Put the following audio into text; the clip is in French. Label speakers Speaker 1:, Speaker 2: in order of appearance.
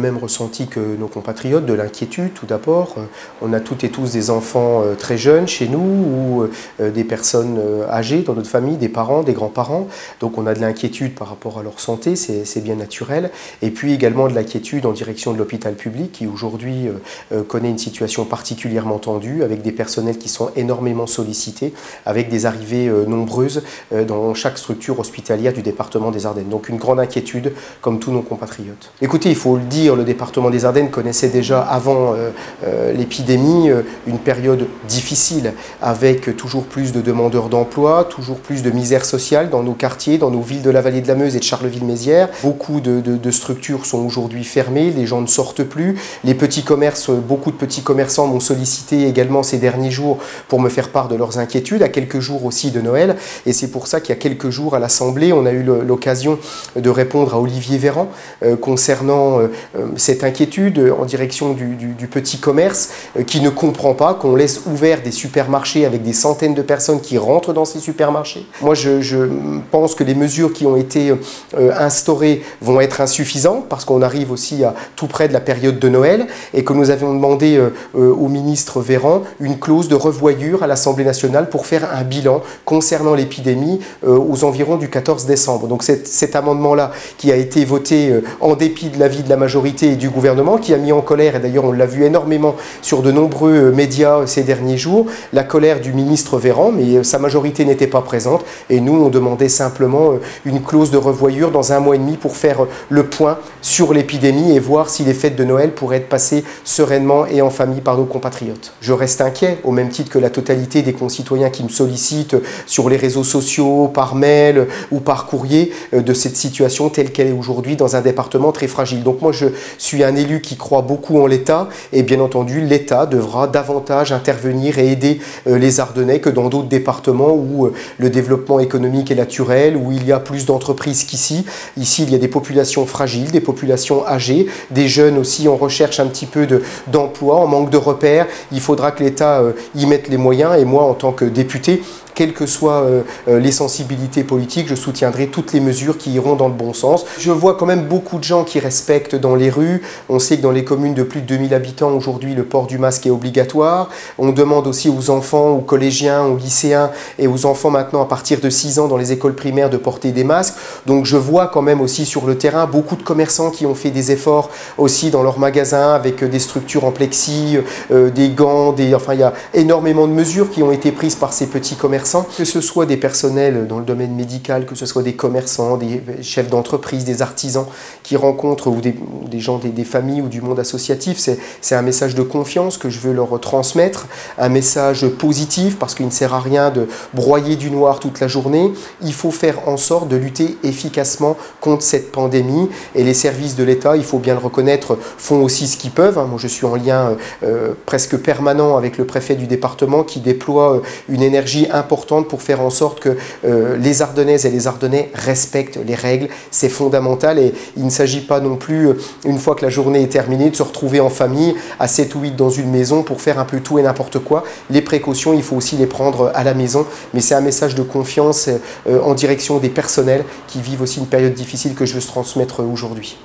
Speaker 1: même ressenti que nos compatriotes, de l'inquiétude tout d'abord. On a toutes et tous des enfants très jeunes chez nous ou des personnes âgées dans notre famille, des parents, des grands-parents. Donc on a de l'inquiétude par rapport à leur santé, c'est bien naturel. Et puis également de l'inquiétude en direction de l'hôpital public qui aujourd'hui connaît une situation particulièrement tendue avec des personnels qui sont énormément sollicités, avec des arrivées nombreuses dans chaque structure hospitalière du département des Ardennes. Donc une grande inquiétude comme tous nos compatriotes. Écoutez, il faut le dire, le département des Ardennes connaissait déjà avant l'épidémie une période difficile avec toujours plus de demandeurs d'emploi, toujours plus de misère sociale dans nos quartiers, dans nos villes de la vallée de la Meuse et de Charleville-Mézières. Beaucoup de structures sont aujourd'hui fermées, les gens ne sortent plus. Les petits commerces, beaucoup de petits commerçants m'ont sollicité également ces derniers jours pour me faire part de leurs inquiétudes, à quelques jours aussi de Noël. Et c'est pour ça qu'il y a quelques jours à l'Assemblée, on a eu l'occasion de répondre à Olivier Véran concernant cette inquiétude en direction du petit commerce qui ne comprend pas qu'on laisse ouverts des supermarchés avec des centaines de personnes qui rentrent dans ces supermarchés. Moi, je pense que les mesures qui ont été instaurées vont être insuffisantes parce qu'on arrive aussi à tout près de la période de Noël et que nous avions demandé au ministre Véran une clause de revoyure à l'Assemblée nationale pour faire un bilan concernant l'épidémie aux environs du 14 décembre. Donc cet amendement-là qui a été voté en dépit de l'avis de la majorité et du gouvernement, qui a mis en colère, et d'ailleurs on l'a vu énormément sur de nombreux médias ces derniers jours, la colère du ministre Véran, mais sa majorité n'était pas présente et nous on demandait simplement une clause de revoyure dans 1 mois et demi pour faire le point sur l'épidémie et voir si les fêtes de Noël pourraient être passées sereinement et en famille par nos compatriotes. Je reste inquiet, au même titre que la totalité des concitoyens qui me sollicitent sur les réseaux sociaux, par mail ou par courrier, de cette situation telle qu'elle est aujourd'hui dans un département très fragile. Donc moi je suis un élu qui croit beaucoup en l'État et bien entendu l'État devra davantage intervenir et aider les Ardennais que dans d'autres départements où le développement économique est naturel, où il y a plus d'entreprises qu'ici. Ici il y a des populations fragiles, des populations âgées, des jeunes aussi en recherche un petit peu d'emploi, en manque de repères. Il faudra que l'État y mette les moyens et moi en tant que député, quelles que soient les sensibilités politiques, je soutiendrai toutes les mesures qui iront dans le bon sens. Je vois quand même beaucoup de gens qui respectent dans les rues. On sait que dans les communes de plus de 2000 habitants, aujourd'hui, le port du masque est obligatoire. On demande aussi aux enfants, aux collégiens, aux lycéens et aux enfants maintenant à partir de 6 ans dans les écoles primaires de porter des masques. Donc je vois quand même aussi sur le terrain beaucoup de commerçants qui ont fait des efforts aussi dans leurs magasins avec des structures en plexi, des gants, enfin il y a énormément de mesures qui ont été prises par ces petits commerçants. Que ce soit des personnels dans le domaine médical, que ce soit des commerçants, des chefs d'entreprise, des artisans qui rencontrent ou des gens, des familles ou du monde associatif, c'est un message de confiance que je veux leur transmettre, un message positif parce qu'il ne sert à rien de broyer du noir toute la journée. Il faut faire en sorte de lutter efficacement contre cette pandémie et les services de l'État, il faut bien le reconnaître, font aussi ce qu'ils peuvent. Moi je suis en lien presque permanent avec le préfet du département qui déploie une énergie importante pour faire en sorte que les Ardennaises et les Ardennais respectent les règles. C'est fondamental et il ne s'agit pas non plus, une fois que la journée est terminée, de se retrouver en famille à 7 ou 8 dans une maison pour faire un peu tout et n'importe quoi. Les précautions, il faut aussi les prendre à la maison, mais c'est un message de confiance en direction des personnels qui vivent aussi une période difficile que je veux transmettre aujourd'hui.